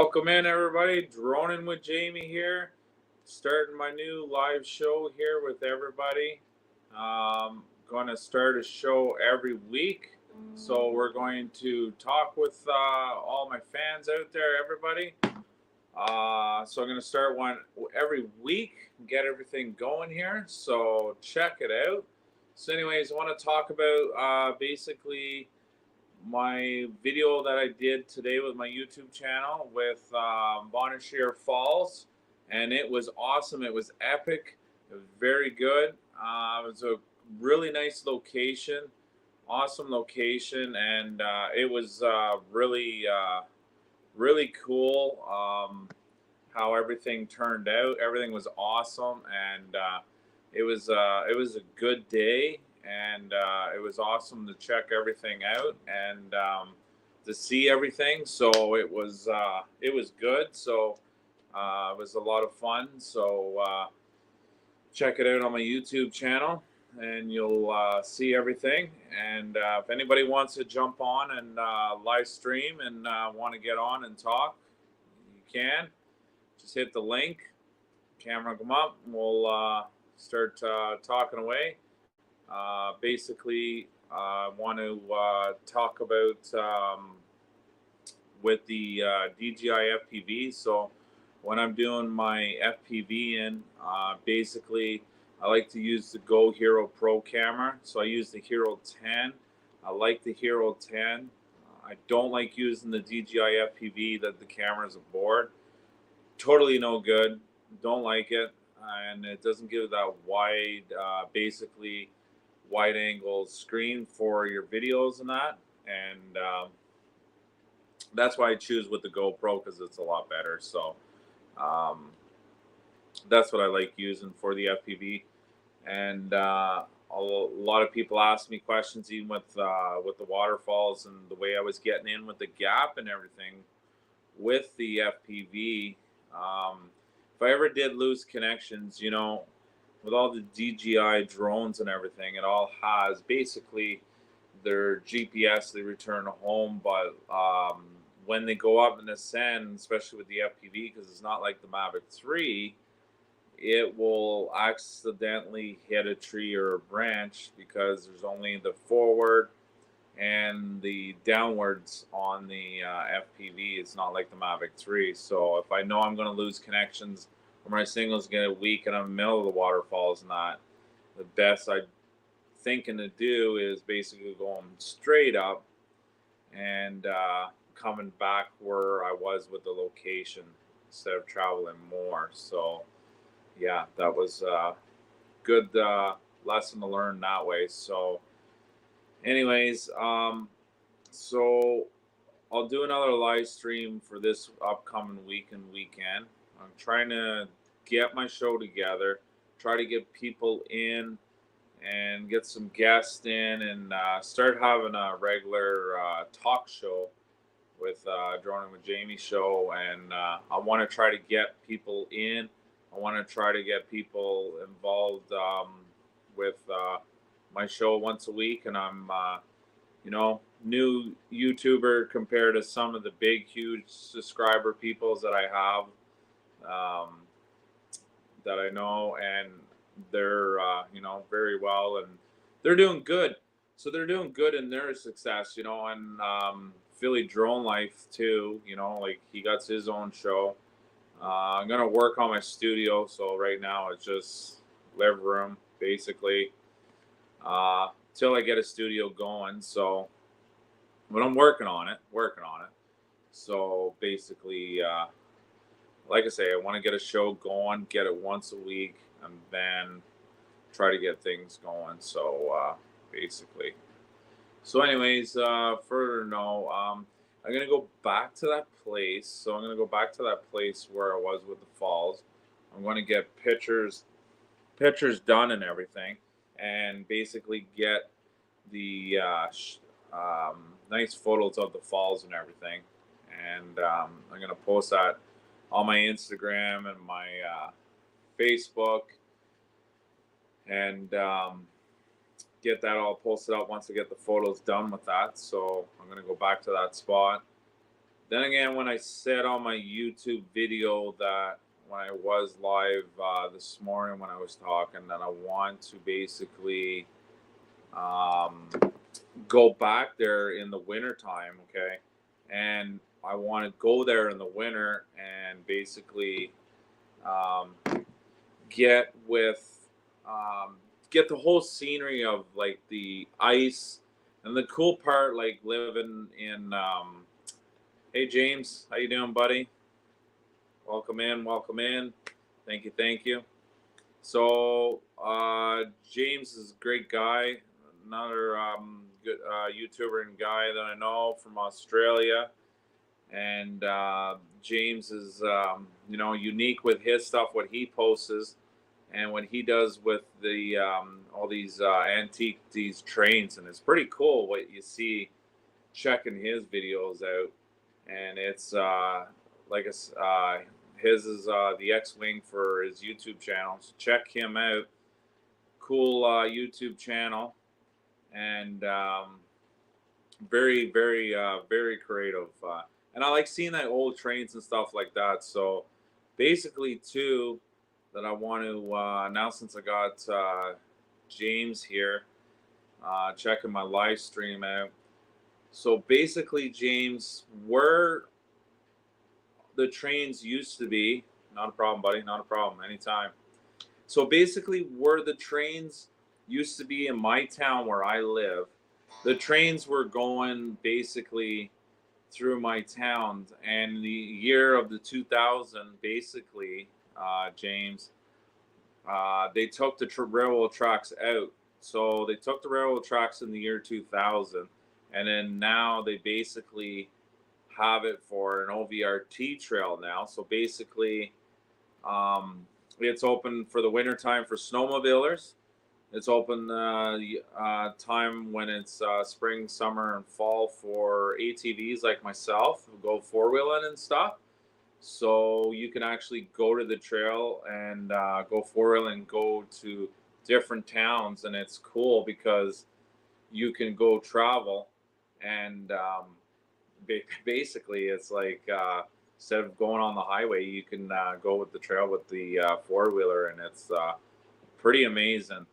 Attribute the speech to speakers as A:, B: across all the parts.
A: Welcome in, everybody. Droning with Jamie here. Starting my new live show here with everybody. Going to start a show every week. So we're going to talk with all my fans out there, everybody. So I'm going to start one every week, get everything going here. So check it out. So anyways, I want to talk about basically my video that I did today with my YouTube channel with Bonnechere Falls, and it was awesome. It was epic. It was very good. It was a really nice location, awesome location, and it was really cool how everything turned out. Everything was awesome, and it was a good day. And it was awesome to check everything out and to see everything. So it was good. So it was a lot of fun. So check it out on my YouTube channel, and you'll see everything. And if anybody wants to jump on and live stream and want to get on and talk, you can. Just hit the link, camera come up, and we'll start talking away. Basically, I want to talk about with the DJI FPV. So when I'm doing my FPV in, basically I like to use the Go Hero Pro camera. So I use the Hero 10. I like the Hero 10. I don't like using the DJI FPV that the camera's aboard. Totally no good. Don't like it. And it doesn't give that wide, basically wide angle screen for your videos and that. And that's why I choose with the GoPro, because it's a lot better. So that's what I like using for the FPV. And a lot of people ask me questions, even with the waterfalls and the way I was getting in with the gap and everything with the FPV. If I ever did lose connections, you know, with all the DJI drones and everything, it all has basically their GPS, they return home. But when they go up and ascend, especially with the FPV, because it's not like the Mavic 3, it will accidentally hit a tree or a branch, because there's only the forward and the downwards on the FPV. It's not like the Mavic 3. So if I know I'm going to lose connections, or my signal's get weak and I'm in the middle of the waterfalls, not the best I'm thinking to do is basically going straight up and coming back where I was with the location instead of traveling more. So yeah, that was a good lesson to learn that way. So anyways, so I'll do another live stream for this upcoming week and weekend. I'm trying to get my show together, try to get people in and get some guests in, and start having a regular talk show with Droning with Jamie Show. And I want to try to get people in. I want to try to get people involved with my show once a week. And I'm, you know, new YouTuber compared to some of the big, huge subscriber peoples that I have. That I know, and they're you know, very well, and they're doing good. So they're doing good in their success, you know. And Philly Drone Life too, you know, like he got his own show. I'm gonna work on my studio, so right now it's just living room basically till I get a studio going. So but I'm working on it. So basically like I say, I want to get a show going, get it once a week, and then try to get things going. So basically. So anyways, further no, I'm going to go back to that place. So I'm going to go back to that place where I was with the falls. I'm going to get pictures done and everything, and basically get the nice photos of the falls and everything. And I'm going to post that on my Instagram and my Facebook, and get that all posted up once I get the photos done with that. So I'm going to go back to that spot Then again, when I said on my YouTube video that when I was live this morning when I was talking that I want to basically um, go back there in the winter time, okay? And I want to go there in the winter and basically um, get with get the whole scenery of like the ice and the cool part, like living in. Hey James, how you doing, buddy? Welcome in, welcome in. Thank you, thank you. So James is a great guy, another good YouTuber and guy that I know from Australia. And James is unique with his stuff, what he posts, and what he does with the all these antique these trains, and it's pretty cool what you see checking his videos out. And it's like his is the X-Wing for his YouTube channel, so check him out. Cool YouTube channel, and very very creative, and I like seeing that old trains and stuff like that. So basically too, that I want to now, since I got James here checking my live stream out. So basically, James, where the trains used to be, not a problem, buddy, not a problem, anytime. So basically, where the trains used to be in my town where I live, the trains were going basically through my town. And the year of the 2000, basically, James, they took the railroad tracks out. So they took the railroad tracks in the year 2000. And then now they basically have it for an OVRT trail now. So basically, it's open for the winter time for snowmobilers. It's open time when it's spring, summer, and fall for ATVs like myself who go four-wheeling and stuff. So you can actually go to the trail and go four-wheeling and go to different towns. And it's cool because you can go travel. And basically, it's like instead of going on the highway, you can go with the trail with the four-wheeler, and it's pretty amazing.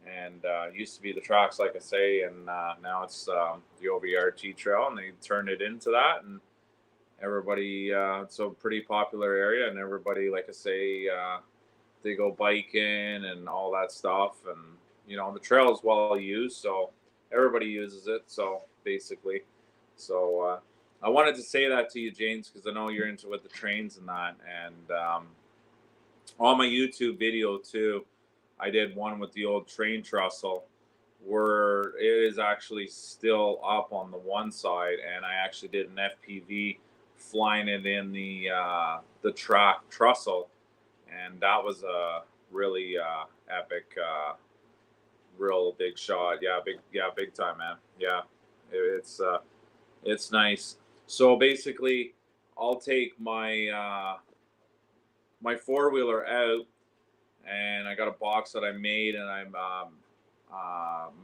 A: And used to be the tracks, like I say, and now it's the OVRT trail, and they turned it into that, and everybody, it's a pretty popular area, and everybody, like I say, they go biking and all that stuff, and the trail is well used, so everybody uses it. So basically, so I wanted to say that to you, James, because I know you're into with the trains and that. And on my YouTube video too, I did one with the old train trestle where it is actually still up on the one side, and I actually did an FPV flying it in the track trestle, and that was a really epic, real big shot. Yeah, big time, man. Yeah, it's nice. So basically, I'll take my my four-wheeler out, and I got a box that I made, and I'm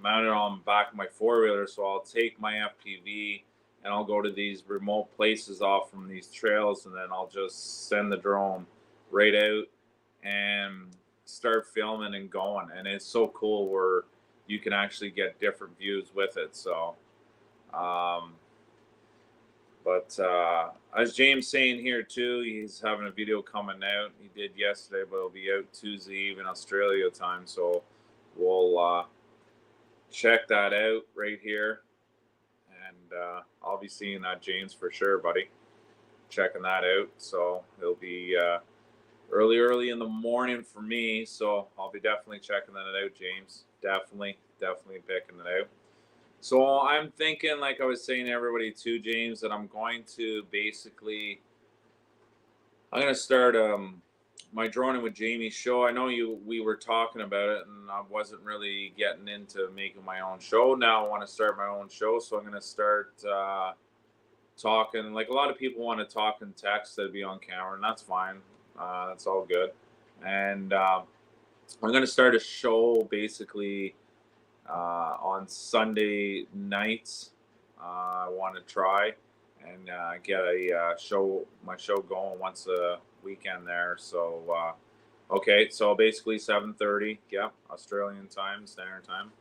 A: mounted on the back of my four-wheeler. So I'll take my FPV and I'll go to these remote places off from these trails, and then I'll just send the drone right out and start filming and going. And it's so cool where you can actually get different views with it. So but as James saying here too, he's having a video coming out. He did yesterday, but it'll be out Tuesday Eve in Australia time. So we'll check that out right here, and I'll be seeing that, James, for sure, buddy. Checking that out. So it'll be early in the morning for me. So I'll be definitely checking that out, James. Definitely picking it out. So I'm thinking, like I was saying to everybody too, James, that I'm going to basically, I'm going to start my Droning with Jamie show. I know we were talking about it, and I wasn't really getting into making my own show. Now I want to start my own show, so I'm going to start talking. Like a lot of people want to talk and text instead of be on camera, and that's fine. That's all good. And I'm going to start a show basically on Sunday nights. I want to try, and get a my show going once a weekend there. So okay, so basically 7:30, yeah, Australian time, Standard Time.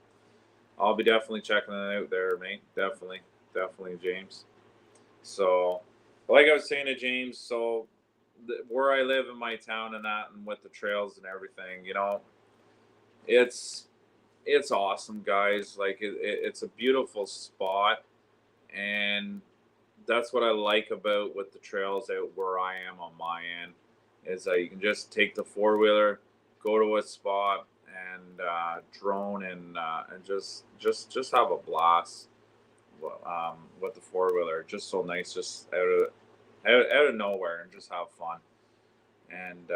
A: I'll be definitely checking it out there, mate. Definitely, definitely, James. So, like I was saying to James, so where I live in my town and that, and with the trails and everything, it's it's awesome, guys. Like it's a beautiful spot, and that's what I like about with the trails out where I am on my end, is that you can just take the four-wheeler, go to a spot, and drone and just have a blast with the four-wheeler. Just so nice, just out of nowhere, and just have fun. And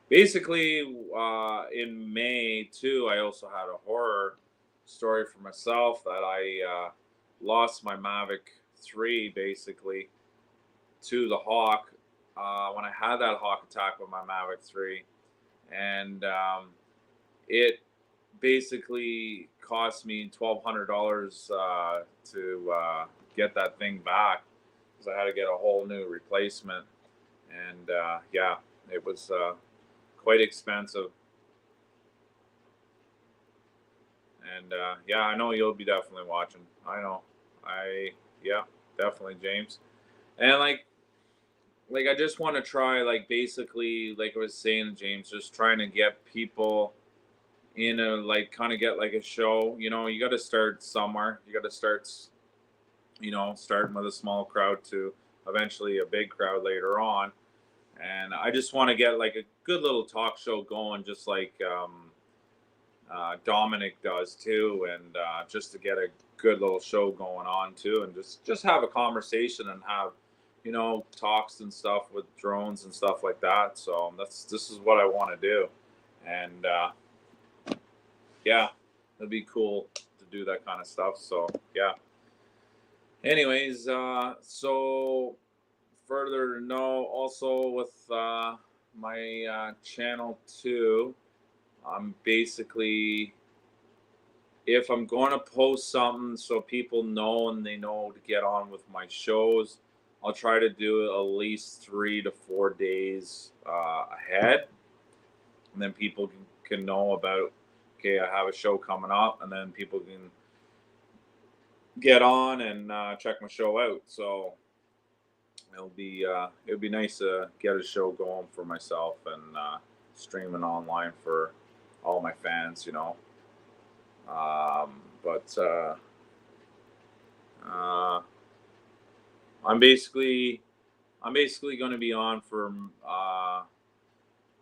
A: basically, in May too, I also had a horror story for myself that I lost my Mavic 3 basically to the hawk when I had that hawk attack with my Mavic 3, and it basically cost me $1,200 to get that thing back, because I had to get a whole new replacement, and yeah, it was quite expensive. And yeah, I know you'll be definitely watching. I know, yeah, definitely, James. And like I just want to try, like, basically, like I was saying, James, just trying to get people in a, like, kind of get like a show. You got to start somewhere. You got to start, starting with a small crowd to eventually a big crowd later on. And I just want to get like a good little talk show going, just like Dominic does too, and just to get a good little show going on too, and just have a conversation and have talks and stuff with drones and stuff like that. So this is what I want to do, and yeah, it'd be cool to do that kind of stuff. So yeah. Anyways, so further to know, also with my channel too, I'm basically, if I'm going to post something so people know and they know to get on with my shows, I'll try to do it at least 3 to 4 days ahead, and then people can know about, okay, I have a show coming up, and then people can get on and check my show out. So it'll be nice to get a show going for myself, and streaming online for all my fans. But I'm basically going to be on for.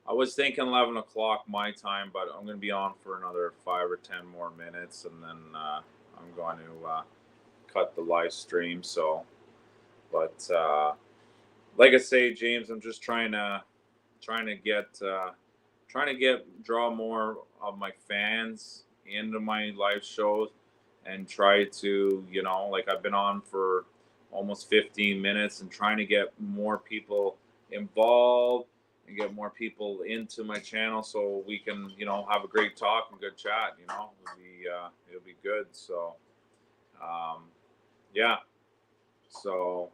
A: I was thinking 11 o'clock my time, but I'm going to be on for another 5 or 10 more minutes, and then I'm going to cut the live stream. So, but like I say, James, I'm just trying to draw more of my fans into my live shows, and try to, like, I've been on for almost 15 minutes, and trying to get more people involved and get more people into my channel, so we can, have a great talk and good chat. It'll be good. So yeah. So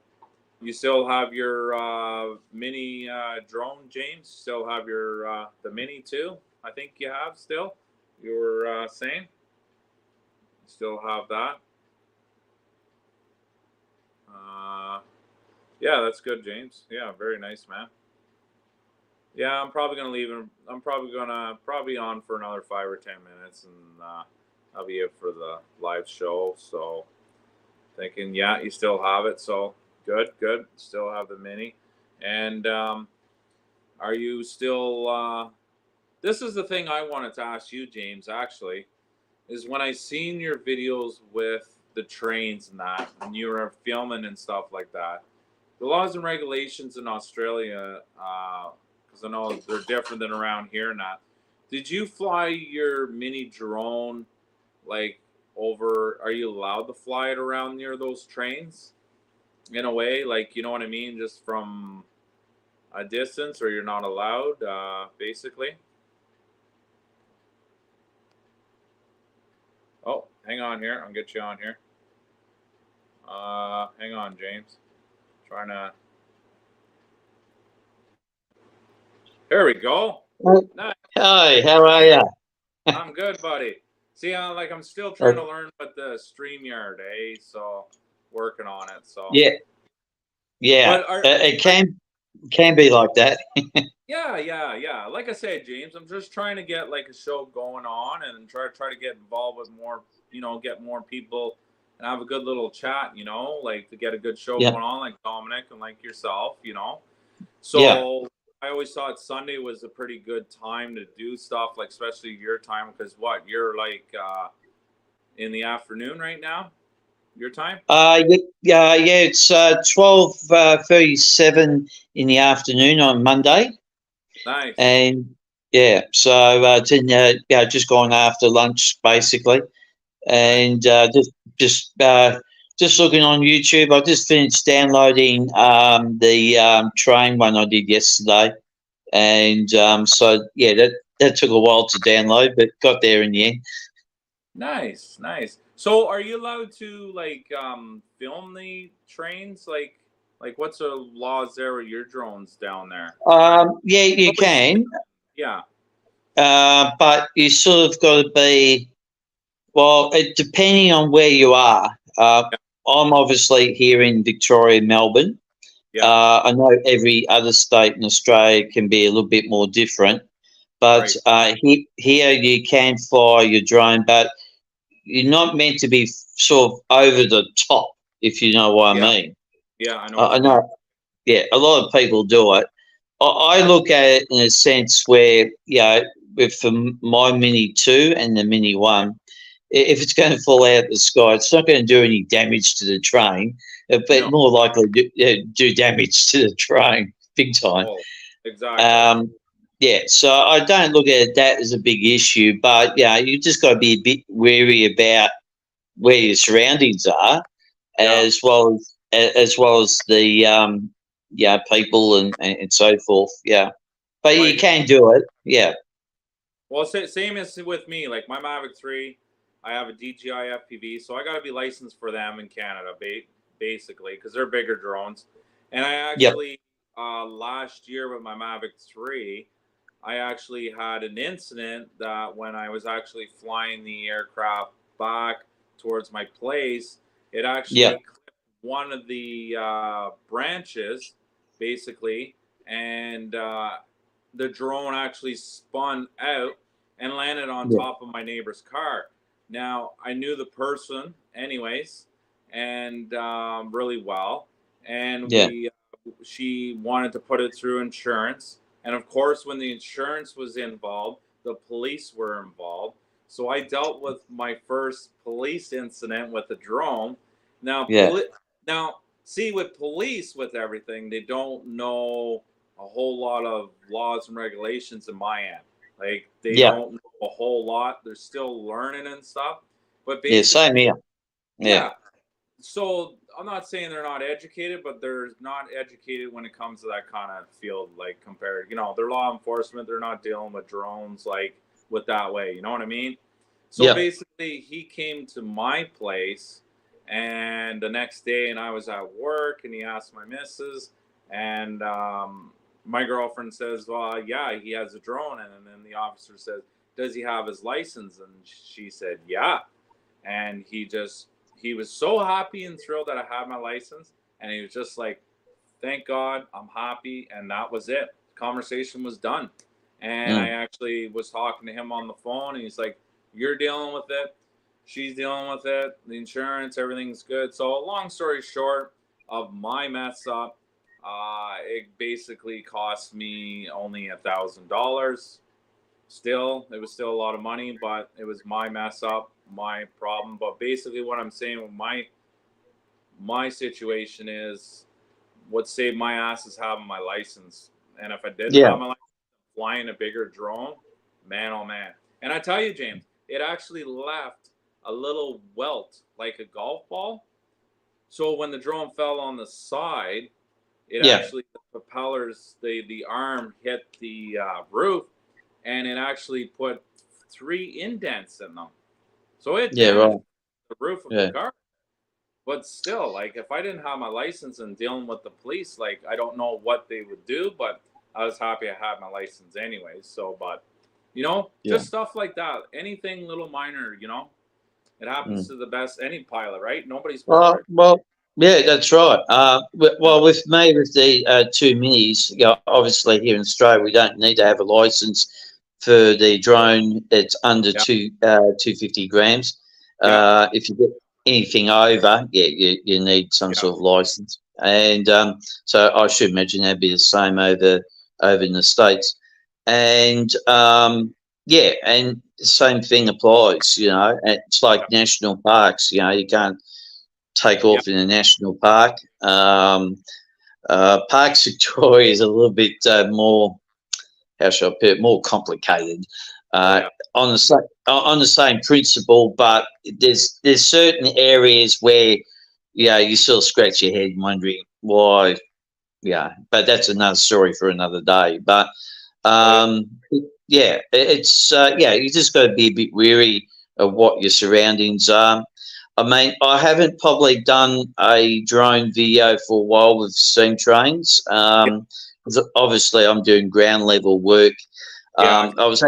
A: you still have your mini drone, James? Still have your the mini too? I think you have still. You were saying still have that. Yeah, that's good, James. Yeah, very nice, man. Yeah, I'm probably gonna leave. I'm probably on for another 5 or 10 minutes, and I'll be it for the live show. So thinking, yeah, you still have it. So good. Still have the mini, and are you still? This is the thing I wanted to ask you, James. Actually, is when I seen your videos with the trains and that, and you were filming and stuff like that. The laws and regulations in Australia, because I know they're different than around here now. Did you fly your mini drone like over? Are you allowed to fly it around near those trains? In a way, like, you know what I mean, just from a distance, or you're not allowed, basically. Oh, hang on here. I'll get you on here. Hang on, James. Trying to. There we go. Nice.
B: Hi, how are you?
A: I'm good, buddy. See, I'm still trying to learn with the StreamYard, So working on it. So
B: yeah,
A: but
B: it can be like that.
A: yeah. Like I said, James, I'm just trying to get like a show going on and try to get involved with more, get more people and have a good little chat, like to get a good show
B: Yeah,
A: going on, like Dominic and like yourself.
B: yeah.
A: So I always thought Sunday was a pretty good time to do stuff, like especially your time, because you're like in the afternoon right now, your time.
B: It's 12:37 in the afternoon on Monday,
A: Nice.
B: and so it's in just gone after lunch basically, and just looking on YouTube. I just finished downloading the train one I did yesterday, and that took a while to download, but got there in the end.
A: Nice. So, are you allowed to film the trains? Like what's the laws there with your drones down there?
B: Yeah, you can,
A: Yeah.
B: but you sort of got to be depending on where you are. I'm obviously here in Victoria, Melbourne.
A: Yeah.
B: I know every other state in Australia can be a little bit more different, but here you can fly your drone, but you're not meant to be sort of over the top, if you know what I mean.
A: Yeah, I know.
B: I know. Yeah, a lot of people do it. I look at it in a sense where, with my Mini 2 and the Mini 1, if it's going to fall out of the sky, it's not going to do any damage to the train, but more likely do damage to the train big time.
A: Oh, exactly.
B: So I don't look at that as a big issue, but you just got to be a bit wary about where your surroundings are, as well as the people and so forth. Yeah, but you can do it. Yeah.
A: Well, same as with me. Like my Mavic 3, I have a DJI FPV, so I got to be licensed for them in Canada, basically, because they're bigger drones. And I actually last year with my Mavic 3, I actually had an incident that when I was actually flying the aircraft back towards my place, it actually clipped one of the branches, basically, and the drone actually spun out and landed on top of my neighbor's car. Now, I knew the person, anyways, and really well, and she wanted to put it through insurance. And of course, when the insurance was involved, the police were involved. So I dealt with my first police incident with a drone. Now, see, with police, with everything, they don't know a whole lot of laws and regulations in my end. Like they don't know a whole lot. They're still learning and stuff. But basically,
B: same here.
A: Yeah. So I'm not saying they're not educated, but they're not educated when it comes to that kind of field. Like compared, they're law enforcement. They're not dealing with drones like with that way. You know what I mean? So basically, he came to my place, and the next day, and I was at work, and he asked my missus, and my girlfriend says, "Well, yeah, he has a drone," and then the officer says, "Does he have his license?" And she said, "Yeah," and he was so happy and thrilled that I had my license, and he was just like, "Thank God, I'm happy," and that was it. The conversation was done, and I actually was talking to him on the phone, and he's like, "You're dealing with it, she's dealing with it, the insurance, everything's good." So, long story short, of my mess up, it basically cost me only $1,000. Still, it was still a lot of money, but it was my mess up, my problem. But basically, what I'm saying with my situation is, what saved my ass is having my license. And if I didn't have my license, flying a bigger drone, man, oh man. And I tell you, James, it actually left a little welt like a golf ball. So when the drone fell on the side, it actually, the propellers, the arm hit the roof, and it actually put 3 indents in them. So it damaged the roof of the car. But still, like, if I didn't have my license and dealing with the police, like, I don't know what they would do, but I was happy I had my license anyways. So, but,
B: Yeah.
A: just stuff like that. Anything little minor, it happens
B: Mm.
A: to the best, any pilot, right? Nobody's
B: Well,
A: perfect.
B: well, yeah, that's right.
A: Yeah.
B: Well, with me, with the two minis, obviously here in Australia, we don't need to have a license for the drone that's under
A: Yeah.
B: 250 grams.
A: Yeah.
B: If you get anything over, yeah, you need some
A: Yeah.
B: sort of license. And so I should imagine that'd be the same over in the States. And yeah, and the same thing applies. It's like
A: Yeah.
B: national parks. You can't take
A: Yeah.
B: off in a national park. Parks Victoria is a little bit more, how should I put it, more complicated.
A: Oh,
B: Uh,
A: yeah.
B: on the same principle, but there's certain areas where you sort of scratch your head wondering why. Yeah, but that's another story for another day. But
A: Oh, yeah.
B: um, yeah, it's you just got to be a bit wary of what your surroundings are. I mean, I haven't probably done a drone video for a while with steam trains. 'Cause obviously I'm doing ground level work.
A: Yeah.
B: I was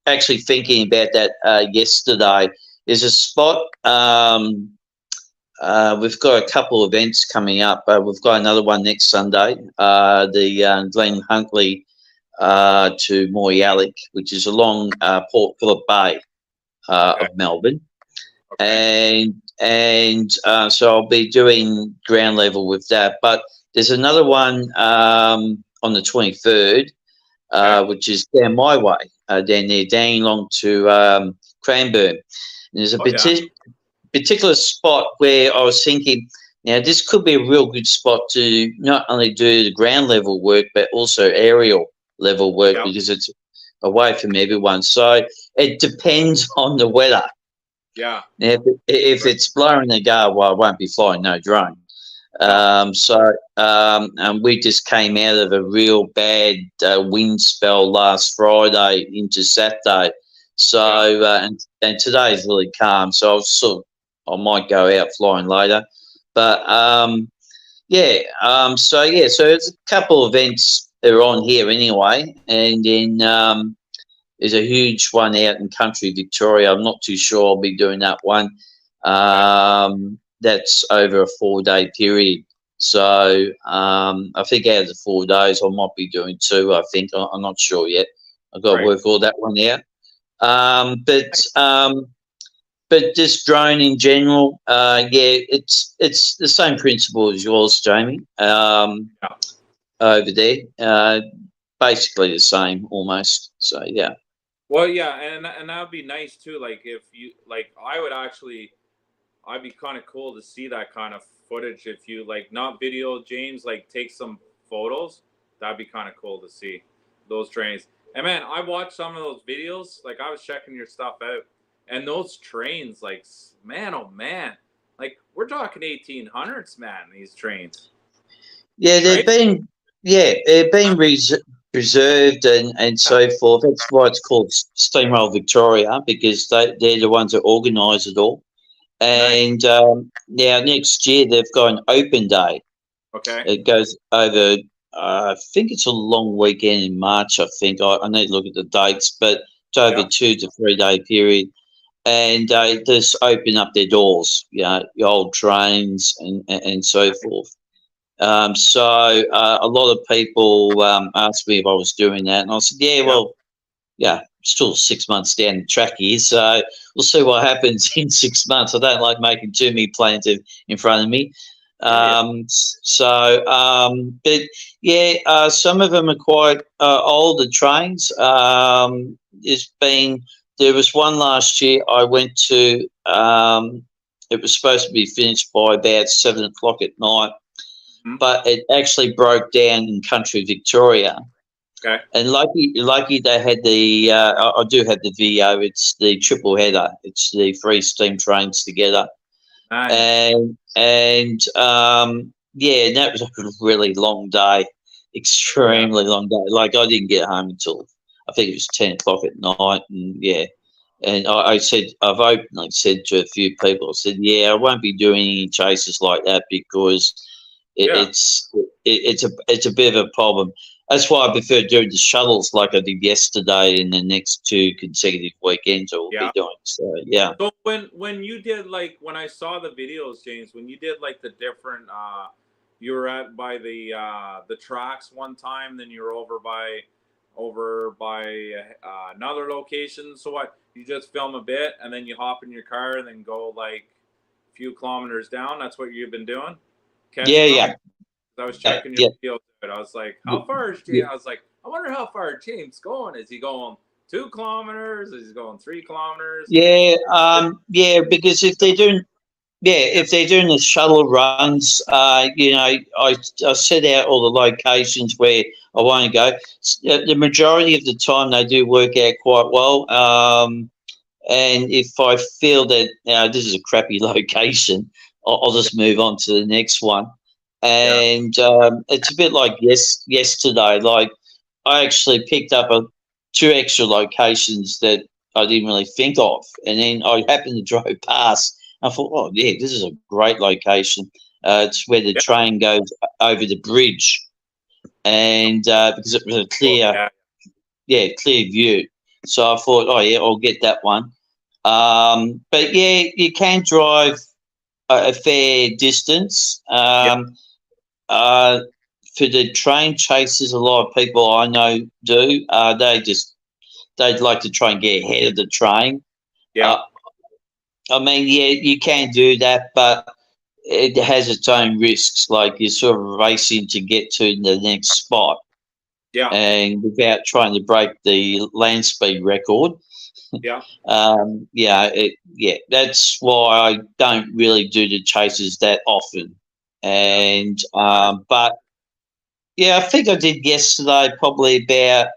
B: actually thinking about that yesterday. There's a spot. We've got a couple of events coming up. We've got another one next Sunday. The Glen Huntley to Moyallic, which is along Port Phillip Bay
A: Okay.
B: of Melbourne,
A: Okay.
B: and so I'll be doing ground level with that. But there's another one on the 23rd,
A: Okay.
B: which is down my way, down there, Dandenong to Cranbourne. And there's a
A: Oh, yeah.
B: particular spot where I was thinking, now this could be a real good spot to not only do the ground level work, but also aerial level work
A: Yeah.
B: because it's away from everyone. So it depends on the weather.
A: Yeah.
B: Now, if
A: Right.
B: it's blowing the gale, well, I won't be flying no drone.
A: No.
B: And we just came out of a real bad wind spell last Friday into Saturday. So
A: Yeah.
B: and today's really calm. So I might go out flying later. But so there's a couple of events that are on here anyway, and then there's a huge one out in country Victoria. I'm not too sure I'll be doing that one. That's over a 4-day period. So I think out of the 4 days, I might be doing two. I think I'm not sure yet. I've got to
A: Right.
B: work all that one out. But just drone in general, it's the same principle as yours, Jamie.
A: Yeah.
B: Over there, basically the same almost. So yeah.
A: Well, yeah, and that would be nice too. Like, if you like, I'd be kind of cool to see that kind of footage. If you like, not video, James, like, take some photos. That'd be kind of cool to see those trains. And man, I watched some of those videos. Like, I was checking your stuff out, and those trains, like, man, oh man, like, we're talking 1800s, man. These trains,
B: Yeah,
A: right?
B: they've been preserved and so forth. That's why it's called Steamroll Victoria, because they're the ones that organise it all.
A: Nice.
B: And now next year they've got an open day.
A: Okay.
B: It goes over. I think it's a long weekend in March. I think I need to look at the dates, but it's over
A: Yeah.
B: 2 to 3 day period. And they just open up their doors, the old trains and so forth. A lot of people asked me if I was doing that, and I said, "Yeah,
A: Yeah.
B: well, yeah, still 6 months down the track here, so we'll see what happens in 6 months. I don't like making too many plans in front of me.
A: Yeah.
B: But yeah, some of them are quite older trains. There was one last year I went to. It was supposed to be finished by about 7 o'clock at night,
A: Mhm.
B: but it actually broke down in country Victoria.
A: Okay.
B: And lucky they had the. I do have the video. It's the triple header. It's the 3 steam trains together,
A: Nice.
B: and that was a really long day,
A: Yeah.
B: extremely long day. Like I didn't get home until I think it was 10 o'clock at night, and yeah, And I said, I've openly said to a few people, I said, yeah, I won't be doing any chases like that because
A: Yeah.
B: it's a bit of a problem. That's why I prefer doing the shuttles like I did yesterday and the next 2 consecutive weekends I will be
A: Yeah.
B: doing. So yeah,
A: So when you did like when I saw the videos, James, when you did like the different you were at by the tracks one time, then you were over by another location. So what? You just film a bit and then you hop in your car and then go like a few kilometers down. That's what you've been doing,
B: yeah,
A: catching them.
B: yeah,
A: I was checking your
B: yeah,
A: videos. I was like,
B: yeah.
A: how far is James? I was like, I wonder how far James going. Is he going 2 kilometers? Is he going 3 kilometers?
B: Yeah, yeah, because if they're doing the shuttle runs, I set out all the locations where I want to go. The majority of the time, they do work out quite well. And if I feel that this is a crappy location, I'll just move on to the next one.
A: Yeah.
B: And it's a bit like yesterday. Like I actually picked up 2 extra locations that I didn't really think of, and then I happened to drive past. I thought, oh yeah, this is a great location. It's where the
A: Yeah.
B: train goes over the bridge, and because it was a
A: Oh,
B: clear,
A: yeah.
B: yeah, clear view. So I thought, oh yeah, I'll get that one. But yeah, you can drive a fair distance.
A: Yeah.
B: Uh, for the train chases, a lot of people I know do. They'd like to try and get ahead of the train.
A: Yeah.
B: Uh, I mean, yeah, you can do that, but it has its own risks. Like you're sort of racing to get to the next spot,
A: Yeah.
B: and without trying to break the land speed record.
A: Yeah.
B: Yeah, that's why I don't really do the chases that often.
A: Yeah.
B: And
A: Understand.
B: but yeah, I think I did yesterday. Probably about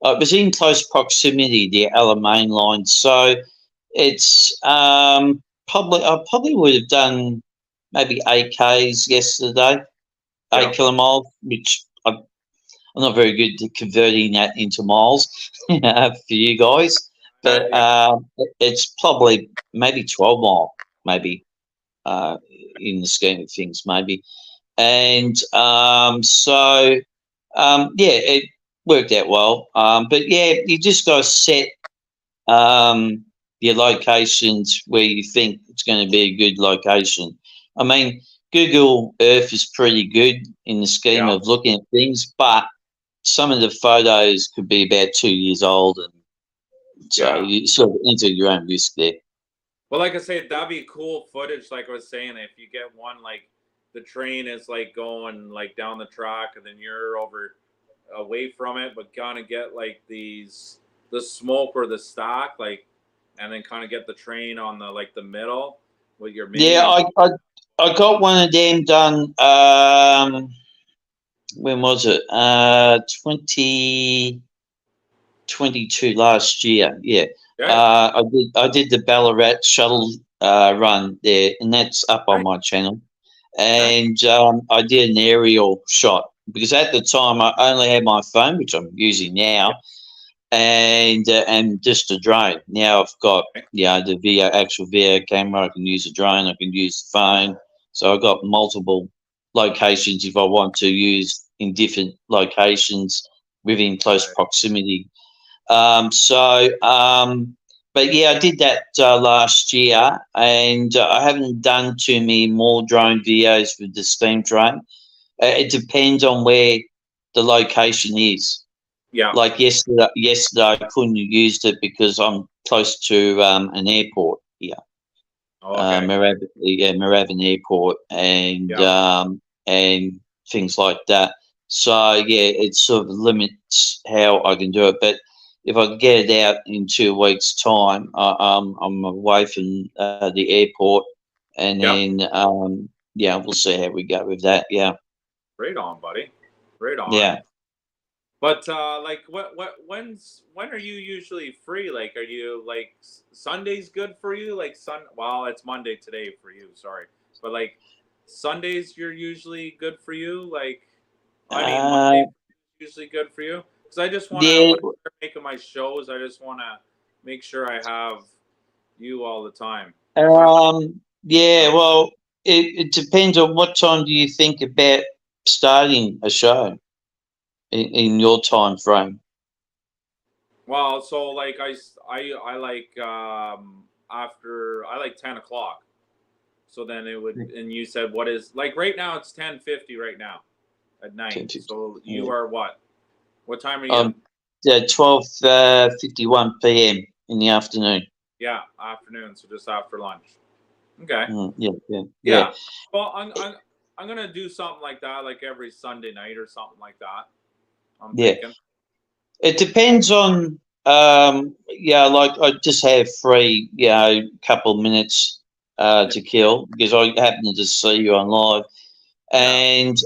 B: it was in close proximity to the Alamein line, so it's I probably would have done maybe 8 k's yesterday,
A: Yeah.
B: 8 kilomiles, which I'm not very good at converting that into miles for you guys, but
A: Yeah.
B: it's probably maybe 12 mile, maybe uh, in the scheme of things, maybe. And yeah, it worked out well. But yeah, you just got to set um, your locations where you think it's going to be a good location. I mean, Google Earth is pretty good in the scheme
A: Yeah.
B: of looking at things, but some of the photos could be about 2 years old, and so
A: Yeah.
B: you sort of enter your own risk there.
A: Well, like I said, that'd be cool footage. Like I was saying, if you get one like the train is like going like down the track, and then you're over away from it, but kind of get like the smoke or the stock, like, and then kind of get the train on the like the middle with your
B: Yeah,
A: mini.
B: I got one of them done. When was it? 2022 last year. Yeah,
A: Yeah.
B: I did the Ballarat shuttle run there, and that's up on
A: Nice.
B: my channel.
A: Nice.
B: And I did an aerial shot because at the time I only had my phone, which I'm using
A: Yeah.
B: now, and just a drone. Now I've got
A: Okay.
B: the actual video camera. I can use a drone. I can use the phone. So I've got multiple locations if I want to use in different locations within close
A: Right.
B: proximity. But yeah, I did that last year, and I haven't done too many more drone videos with the steam drone. It depends on where the location is.
A: Yeah.
B: Like yesterday I couldn't use it because I'm close to an airport here,
A: Okay.
B: Moorabbin Airport,
A: Yeah.
B: and things like that. So yeah, it sort of limits how I can do it. But if I can get it out in 2 weeks' time, I'm away from the airport, and
A: Yeah.
B: then yeah, we'll see how we go with that. Yeah,
A: Right on, buddy. Right on.
B: yeah.
A: But like, when are you usually free? Like, are you like Sunday's good for you? Like well, it's Monday today for you. Sorry, but like Sundays, you're usually good for you. Like, I mean,
B: Uh,
A: Monday usually good for you because I just want to
B: yeah,
A: when I start making my shows, I just want to make sure I have you all the time.
B: Yeah, well, it depends on what time do you think about starting a show in your time frame.
A: Well, so like I like after I like 10 o'clock. So then it would, and you said what is like right now it's 10:50 right now at night.
B: 10:50.
A: So you
B: Yeah.
A: are what? What time are you?
B: 12:51 p.m. in the afternoon.
A: Yeah, afternoon. So just after lunch. Okay.
B: Yeah.
A: Well, I'm gonna do something like that, like every Sunday night or something like that. I'm
B: Yeah.
A: thinking.
B: It depends on, like I just have free, couple minutes to kill because I happen to just see you on live. And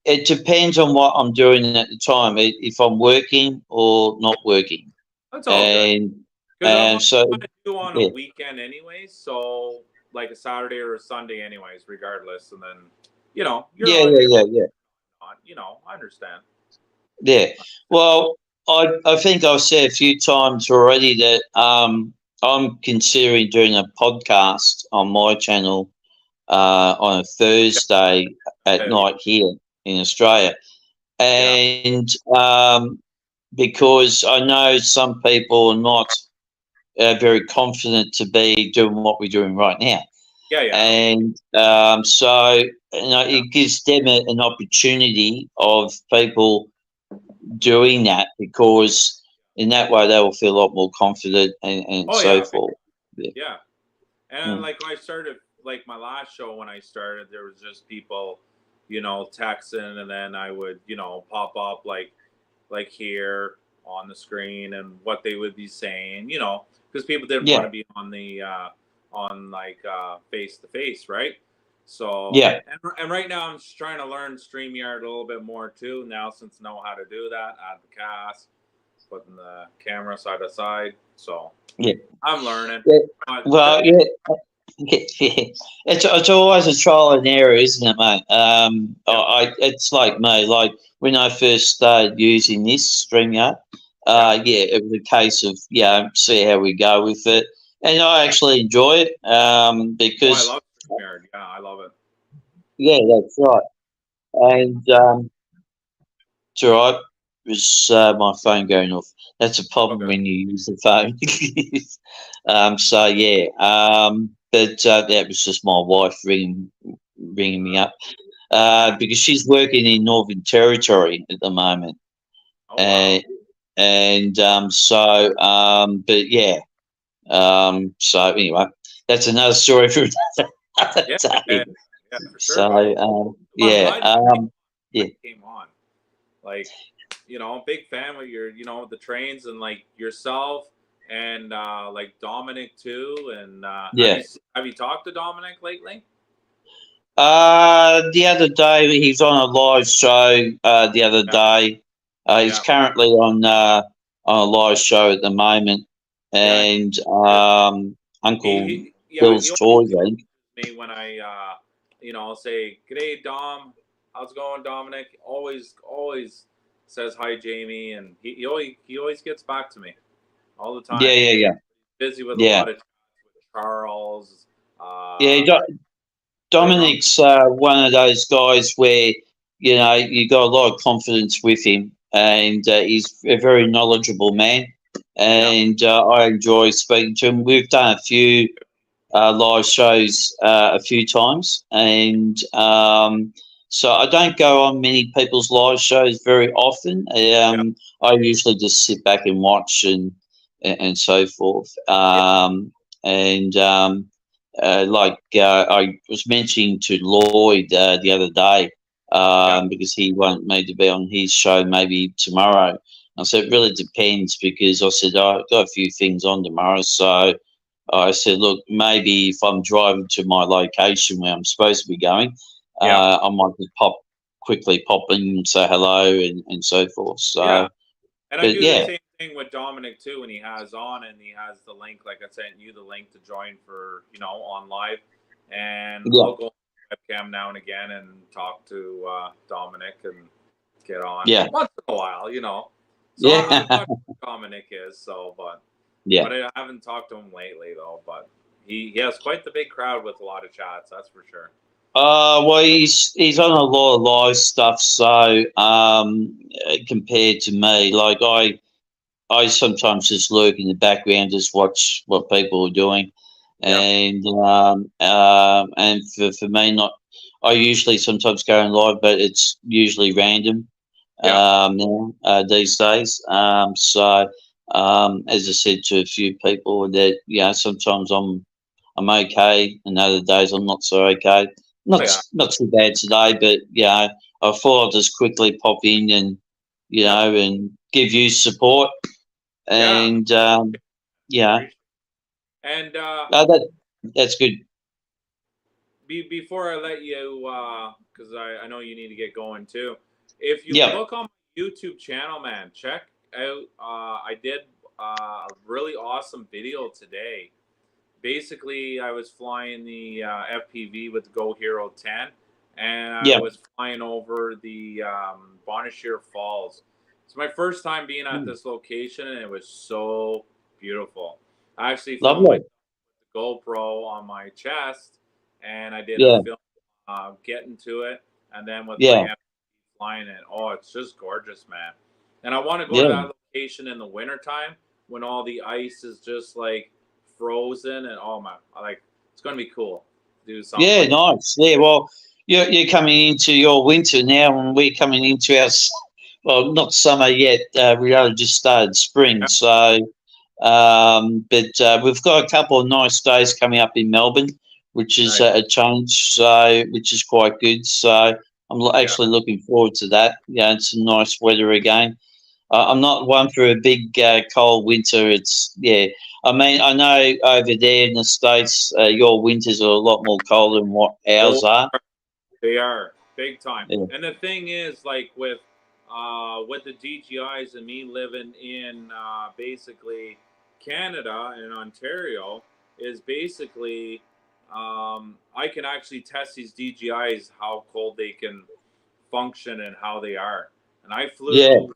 B: it depends on what I'm doing at the time, if I'm working or not working.
A: That's all good.
B: And so,
A: I'm gonna do on a weekend anyways, so like a Saturday or a Sunday anyways, regardless. And then, you're on. I understand.
B: Yeah. Well, I think I've said a few times already that I'm considering doing a podcast on my channel on a Thursday at night here in Australia. And because I know some people are not very confident to be doing what we're doing right now. And so it gives them an opportunity of people doing that, because in that way they will feel a lot more confident and so forth.
A: Yeah. And like when I started, like my last show when I started, there was just people, texting, and then I would, pop up like here on the screen and what they would be saying, because people didn't want to be on the on like face to face, right? So and right now I'm just trying to learn StreamYard a little bit more too now, since I know how to do that, add the cast, putting the camera side to side. So I'm learning.
B: Well, it's always a trial and error, isn't it, mate? It's like me, like when I first started using this StreamYard, it was a case of see how we go with it, and I actually enjoy it because
A: I love StreamYard. Yeah, I love it.
B: Yeah, that's right, and it's all right. It was my phone going off. That's a problem when you use the phone. But that was just my wife ringing me up because she's working in Northern Territory at the moment. But so anyway, that's another story for another day.
A: Yeah, for sure. Came on, like, big fan with your, the trains, and like yourself, and like Dominic too. And have you talked to Dominic lately?
B: The other day he's on a live show. The other day, he's currently on a live show at the moment, and Uncle Bill's Toys.
A: Me when I I'll say, "G'day, Dom. How's it going, Dominic?" Always says hi, Jamie, and he always gets back to me all the time.
B: Yeah.
A: Busy with a lot of with Charles.
B: Dominic's one of those guys where you got a lot of confidence with him, and he's a very knowledgeable man, and I enjoy speaking to him. We've done a few live shows a few times, and so I don't go on many people's live shows very often. I usually just sit back and watch and so forth. I was mentioning to Lloyd the other day because he wanted me to be on his show maybe tomorrow. I said it really depends, because I said I've got a few things on tomorrow, so I said, look, maybe if I'm driving to my location where I'm supposed to be going, I might just quickly pop in and say hello and so forth. So,
A: and I do the same thing with Dominic too, when he has on and he has the link. Like I sent you the link to join for on live, and I'll go on webcam now and again and talk to Dominic and get on once in a while, So
B: Yeah.
A: I'm not sure how Dominic is, so but
B: Yeah.
A: I haven't talked to him lately though. But he has quite the big crowd with a lot of chats, that's for sure.
B: Well, he's on a lot of live stuff, so compared to me, like I sometimes just lurk in the background, just watch what people are doing,
A: Yeah.
B: and for me, not I usually sometimes go in live, but it's usually random.
A: Yeah.
B: Now these days. As I said to a few people, that sometimes I'm okay, and other days I'm not so okay.
A: Oh, yeah.
B: Not too bad today, but I thought I'd just quickly pop in and
A: Yep.
B: and give you support,
A: Yeah.
B: and yeah,
A: Appreciate it. And
B: that's good.
A: before I let you, because I know you need to get going too. If you
B: Yeah,
A: look on my YouTube channel, man, check out. I did a really awesome video today. Basically, I was flying the FPV with the Go Hero 10, and I
B: yeah,
A: was flying over the Bonnechere Falls. It's my first time being at this location, and it was so beautiful. I actually filmed my
B: lovely.
A: GoPro on my chest, and I did the
B: Yeah,
A: film getting to it, and then with my
B: yeah,
A: FPV flying it. Oh, it's just gorgeous, man. And I want to go to
B: yeah,
A: that location in the wintertime when all the ice is just like frozen, and oh my, like it's gonna be cool to do something
B: yeah.
A: like that.
B: Nice. Yeah. Well, you're coming into your winter now, and we're coming into our well, not summer yet. We only just started spring,
A: Yeah,
B: so but we've got a couple of nice days coming up in Melbourne, which is
A: nice.
B: a change, so which is quite good. So I'm
A: Yeah.
B: actually looking forward to that. Yeah, it's some nice weather again. I'm not one for a big cold winter. It's I mean, I know over there in the States, your winters are a lot more colder than what
A: Oh,
B: ours are.
A: they are big time.
B: Yeah,
A: And the thing is, like with the DGIs and me living in basically Canada and Ontario, is basically I can actually test these DGIs how cold they can function and how they are. And I
B: yeah,
A: flew,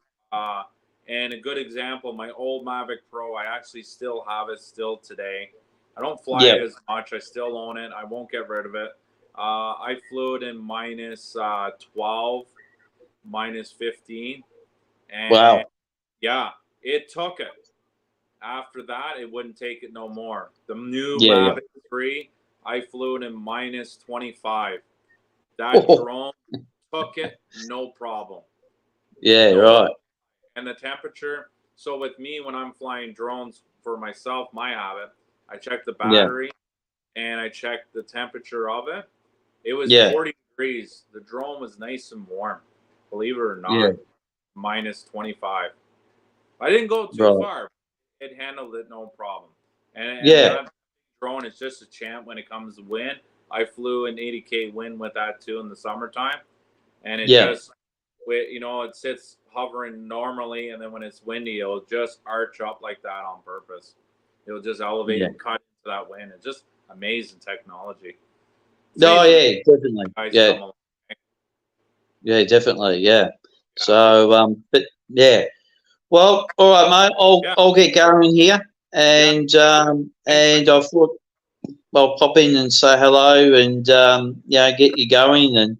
A: and a good example, my old Mavic Pro, I actually still have it still today. I don't fly
B: yeah.
A: it as much. I still own it. I won't get rid of it. I flew it in minus 12, minus 15. And
B: Wow.
A: yeah, it took it. After that, it wouldn't take it no more. The new
B: Yeah, yeah.
A: Mavic 3, I flew it in minus 25. That drone took it, no problem.
B: Yeah,
A: No,
B: right.
A: and the temperature. So with me, when I'm flying drones for myself, my habit, I check the
B: Yeah,
A: battery and I check the temperature of it. It was
B: yeah,
A: 40 degrees. The drone was nice and warm, believe it or
B: yeah.
A: not, minus 25. I didn't go too
B: Right.
A: far. It handled it no problem. And
B: Yeah,
A: that drone is just a champ when it comes to wind. I flew an 80K wind with that too in the summertime, and it
B: yeah,
A: just, it sits hovering normally, and then when it's windy, it'll just arch up like that on purpose. It'll just elevate
B: yeah.
A: and cut into that wind. It's just amazing technology. It's
B: No,
A: amazing
B: yeah, definitely.
A: guys
B: Yeah,
A: come along.
B: yeah, definitely. Yeah.
A: Yeah, big.
B: So, but yeah. Well, all right, mate.
A: Yeah,
B: I'll get going here,
A: yeah. Thanks, man.
B: and I thought I'll pop in and say hello, and get you going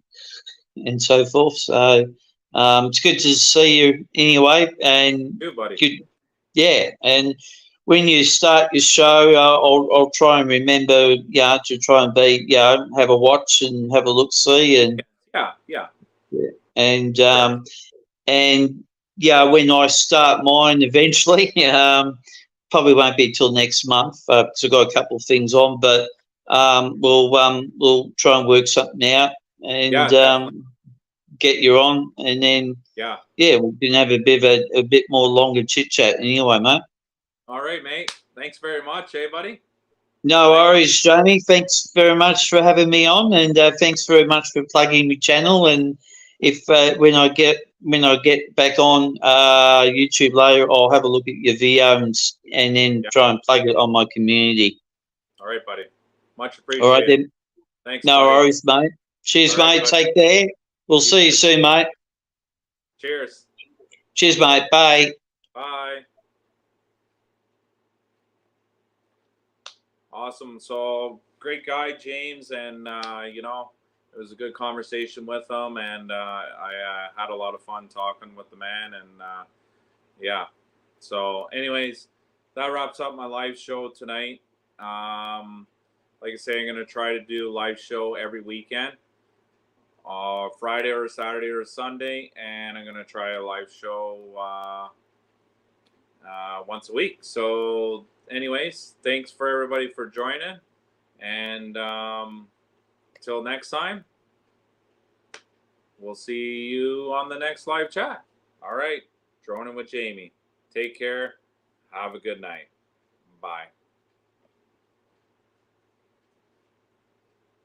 B: and so forth. So, it's good to see you anyway, and
A: You, buddy.
B: good. Yeah, and when you start your show, I'll try and remember, to try and be, have a watch and have a look, see,
A: Yeah, yeah.
B: and
A: Sure.
B: and when I start mine eventually, probably won't be till next month because I've got a couple of things on, but we'll try and work something out and
A: Yeah, definitely.
B: get you on, and then
A: Yeah.
B: we can have a bit more longer chit chat anyway, mate.
A: All right, mate. Thanks very much, buddy.
B: No
A: Thanks.
B: worries, Jamie. Thanks very much for having me on, and thanks very much for plugging my channel. And if when I get back on YouTube later, I'll have a look at your video and then
A: Yeah.
B: try and plug it on my community.
A: All right, buddy. Much
B: All right
A: appreciated.
B: then.
A: Thanks,
B: No
A: buddy.
B: worries, mate.
A: All
B: Cheers,
A: right,
B: mate.
A: buddy.
B: Take care. We'll
A: You
B: see you
A: too.
B: soon, mate.
A: Cheers.
B: Cheers, mate. Bye.
A: Bye. Awesome. So great guy, James, and you know, it was a good conversation with him, and I had a lot of fun talking with the man, and yeah. So, anyways, that wraps up my live show tonight. Like I say, I'm gonna try to do a live show every weekend, Friday or Saturday or Sunday, and I'm gonna try a live show once a week. So, anyways, thanks for everybody for joining, and until next time, we'll see you on the next live chat. All right, Droning with Jamie. Take care. Have a good night. Bye.